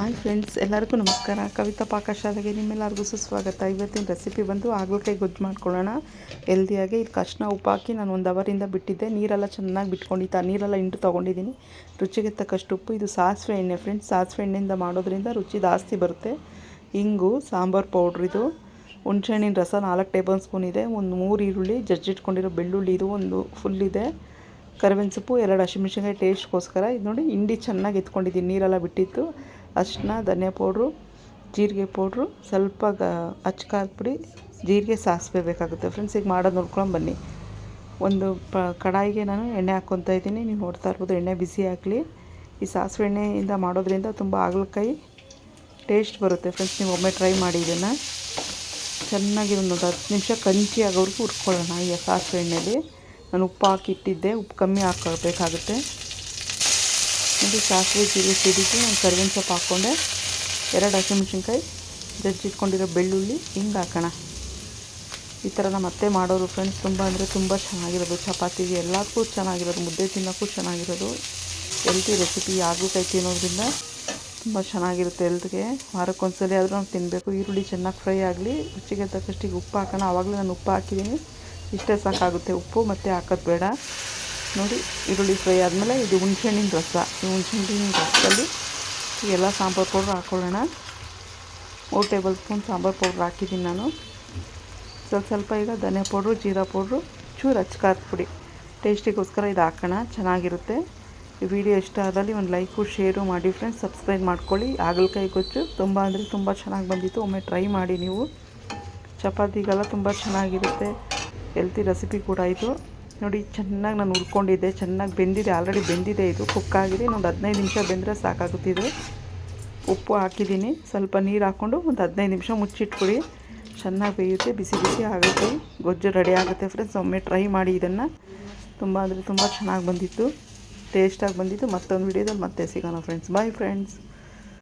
Hi friends, ಎಲ್ಲರಿಗೂ ನಮಸ್ಕಾರ. ಕವಿತಾ ಪಾಕಶಾಲೆಗೆ ನಿಮ್ಮೆಲ್ಲರಿಗೂ ಸುಸ್ವಾಗತ. ಇವತ್ತಿನ ರೆಸಿಪಿ ಬಂದು ಹಾಗಲಕಾಯಿ ಗೊಜ್ಜು ಮಾಡ್ಕೊಳ್ಳೋಣ ಹೆಲ್ದಿಯಾಗಿ. ಇದಕ್ಕೆ ಅರಿಶಿನ ಉಪ್ಪು ಹಾಕಿ ನಾನು 1 ಅವರಿಂದ ಬಿಟ್ಟಿದ್ದೆ. ನೀರೆಲ್ಲ ಚೆನ್ನಾಗಿ ಬಿಟ್ಕೊಂಡಿದ್ದೆ, ನೀರೆಲ್ಲ ಹಿಂಡು ತೊಗೊಂಡಿದ್ದೀನಿ. ರುಚಿಗೆ ತಕ್ಕಷ್ಟು ಉಪ್ಪು. ಇದು ಸಾಸಿವೆ ಎಣ್ಣೆ ಫ್ರೆಂಡ್ಸ್. ಸಾಸಿವೆ ಎಣ್ಣೆಯಿಂದ ಮಾಡೋದ್ರಿಂದ ರುಚಿ ಜಾಸ್ತಿ ಬರುತ್ತೆ. ಇಂಗು, ಸಾಂಬಾರು ಪೌಡ್ರ್, ಇದು ಹುಣಸೆಹಣ್ಣಿನ ರಸ 4 ಟೇಬಲ್ ಸ್ಪೂನ್ ಇದೆ. ಒಂದು 3 ಈರುಳ್ಳಿ, ಜಜ್ಜಿಟ್ಕೊಂಡಿರೋ ಬೆಳ್ಳುಳ್ಳಿ ಇದು ಒಂದು ಫುಲ್ ಇದೆ. ಕರಿಬೇವಿನ ಸೊಪ್ಪು, 2 ಹಸಿಮೆಣಸಿನ್ಕಾಯಿ ಟೇಸ್ಟ್ಗೋಸ್ಕರ. ಇದು ನೋಡಿ ಹಿಂಡಿ ಚೆನ್ನಾಗಿ ಎತ್ಕೊಂಡಿದ್ದೀನಿ, ನೀರೆಲ್ಲ ಬಿಟ್ಟಿತ್ತು. ಅರಿಶಿನ, ಧನಿಯಾ ಪೌಡ್ರು, ಜೀರಿಗೆ ಪೌಡ್ರು, ಸ್ವಲ್ಪ ಅಚ್ಕಾರದ ಪುಡಿ, ಜೀರಿಗೆ, ಸಾಸಿವೆ ಬೇಕಾಗುತ್ತೆ ಫ್ರೆಂಡ್ಸ್. ಈಗ ಮಾಡೋದು ನೋಡ್ಕೊಂಡು ಬನ್ನಿ. ಒಂದು ಕಡಾಯಿಗೆ ನಾನು ಎಣ್ಣೆ ಹಾಕ್ಕೊತಾ ಇದ್ದೀನಿ. ನೀವು ನೋಡ್ತಾ ಇರ್ಬೋದು, ಎಣ್ಣೆ ಬಿಸಿ ಆಗಲಿ. ಈ ಸಾಸಿವೆ ಎಣ್ಣೆಯಿಂದ ಮಾಡೋದ್ರಿಂದ ತುಂಬ ಹಾಗಲಕಾಯಿ ಟೇಸ್ಟ್ ಬರುತ್ತೆ ಫ್ರೆಂಡ್ಸ್. ನೀವು ಒಮ್ಮೆ ಟ್ರೈ ಮಾಡಿ. ಇದನ್ನು ಚೆನ್ನಾಗಿ ಒಂದು 10 ನಿಮಿಷ ಕಂಚಿ ಆಗೋವರೆಗೂ ಹುರ್ಕೊಳ್ಳೋಣ. ಈ ಸಾಸಿವೆ ಎಣ್ಣೆಯಲ್ಲಿ ನಾನು ಉಪ್ಪು ಹಾಕಿ ಇಟ್ಟಿದ್ದೆ, ಉಪ್ಪು ಕಮ್ಮಿ ಹಾಕ್ಕೊಳ್ಬೇಕಾಗುತ್ತೆ. ನೋಡಿ, ಸಾಸಿವೆ ಜೀರಿಗೆ ಸಿಡಿದು ನಾನು ಕರಿಬೇವಿನ ಸೊಪ್ಪು ಹಾಕ್ಕೊಂಡೆ, 2 ಹಸಿಮೆಣಸಿನ್ಕಾಯಿ, ಜಜ್ಜಿಟ್ಕೊಂಡಿರೋ ಬೆಳ್ಳುಳ್ಳಿ, ಹಿಂಗೆ ಹಾಕೋಣ. ಈ ಥರ ನಮ್ಮ ಅತ್ತೆ ಮಾಡೋರು ಫ್ರೆಂಡ್ಸ್. ತುಂಬ ಅಂದರೆ ತುಂಬ ಚೆನ್ನಾಗಿರೋದು. ಚಪಾತಿಗೆ ಎಲ್ಲದಕ್ಕೂ ಚೆನ್ನಾಗಿರೋದು, ಮುದ್ದೆ ತಿನ್ನೋಕ್ಕೂ ಚೆನ್ನಾಗಿರೋದು. Healthy recipe. ಹಾಗಲಕಾಯಿ ತಿನ್ನೋದ್ರಿಂದ ತುಂಬ ಚೆನ್ನಾಗಿರುತ್ತೆ ಹೆಲ್ತ್ಗೆ. ವಾರಕ್ಕೊಂದ್ಸಲಿ ಆದರೂ ನಾವು ತಿನ್ನಬೇಕು. ಈರುಳ್ಳಿ ಚೆನ್ನಾಗಿ ಫ್ರೈ ಆಗಲಿ. ರುಚಿಗೆ ತಕ್ಕಷ್ಟಿಗೆ ಉಪ್ಪು ಹಾಕೋಣ. ಆವಾಗಲೇ ನಾನು ಉಪ್ಪು ಹಾಕಿದ್ದೀನಿ, ಇಷ್ಟೇ ಸಾಕಾಗುತ್ತೆ. ಉಪ್ಪು ಮತ್ತೆ ಹಾಕೋದು ಬೇಡ. ನೋಡಿ, ಈರುಳ್ಳಿ ಫ್ರೈ ಆದಮೇಲೆ ಇದು ಹುಣಸೆಹಣ್ಣಿನ ರಸ. ಈ ಹುಣಸೆಹಣ್ಣಿನ ರಸದಲ್ಲಿ ಎಲ್ಲ ಸಾಂಬಾರು ಪೌಡ್ರ್ ಹಾಕ್ಕೊಳ್ಳೋಣ. 3 ಟೇಬಲ್ ಸ್ಪೂನ್ ಸಾಂಬಾರು ಪೌಡ್ರ್ ಹಾಕಿದ್ದೀನಿ ನಾನು. ಸ್ವಲ್ಪ ಈಗ ಧನಿಯಾ ಪೌಡ್ರು, ಜೀರಾ ಪೌಡ್ರು, ಚೂರು ಅಚ್ಕಾರದ ಪುಡಿ ಟೇಸ್ಟಿಗೋಸ್ಕರ ಇದು ಹಾಕೋಣ. ಚೆನ್ನಾಗಿರುತ್ತೆ. ಈ ವಿಡಿಯೋ ಇಷ್ಟ ಆದಲ್ಲಿ ಒಂದು ಲೈಕು ಶೇರು ಮಾಡಿ ಫ್ರೆಂಡ್ಸ್. ಸಬ್ಸ್ಕ್ರೈಬ್ ಮಾಡ್ಕೊಳ್ಳಿ. ಹಾಗಲಕಾಯಿ ಗೊಜ್ಜು ತುಂಬ ಅಂದರೆ ತುಂಬ ಚೆನ್ನಾಗಿ ಬಂದಿತ್ತು. ಒಮ್ಮೆ ಟ್ರೈ ಮಾಡಿ ನೀವು. ಚಪಾತಿಗೆಲ್ಲ ತುಂಬ ಚೆನ್ನಾಗಿರುತ್ತೆ. ಹೆಲ್ತಿ ರೆಸಿಪಿ ಕೂಡ ಇದು. ನೋಡಿ, ಚೆನ್ನಾಗಿ ನಾನು ಹುರ್ಕೊಂಡಿದ್ದೆ, ಚೆನ್ನಾಗಿ ಬೆಂದಿದೆ, ಆಲ್ರೆಡಿ ಬೆಂದಿದೆ. ಇದು ಕುಕ್ಕಾಗಿದೆ. ಇನ್ನೊಂದು 15 ನಿಮಿಷ ಬೆಂದರೆ ಸಾಕಾಗುತ್ತಿದ್ದು. ಉಪ್ಪು ಹಾಕಿದ್ದೀನಿ. ಸ್ವಲ್ಪ ನೀರು ಹಾಕ್ಕೊಂಡು ಒಂದು 15 ನಿಮಿಷ ಮುಚ್ಚಿಟ್ಬಿಡಿ. ಚೆನ್ನಾಗಿ ಬೇಯುತ್ತೆ. ಬಿಸಿ ಬಿಸಿ ಹಾಗಲಕಾಯಿ ಗೊಜ್ಜು ರೆಡಿ ಆಗುತ್ತೆ ಫ್ರೆಂಡ್ಸ್. ಒಮ್ಮೆ ಟ್ರೈ ಮಾಡಿ ಇದನ್ನು. ತುಂಬ ಅಂದರೆ ತುಂಬ ಚೆನ್ನಾಗಿ ಬಂದಿತ್ತು, ಟೇಸ್ಟಾಗಿ ಬಂದಿತ್ತು. ಮತ್ತೊಂದು ವಿಡಿಯೋದಲ್ಲಿ ಮತ್ತೆ ಸಿಗೋಣ ಫ್ರೆಂಡ್ಸ್. Bye friends.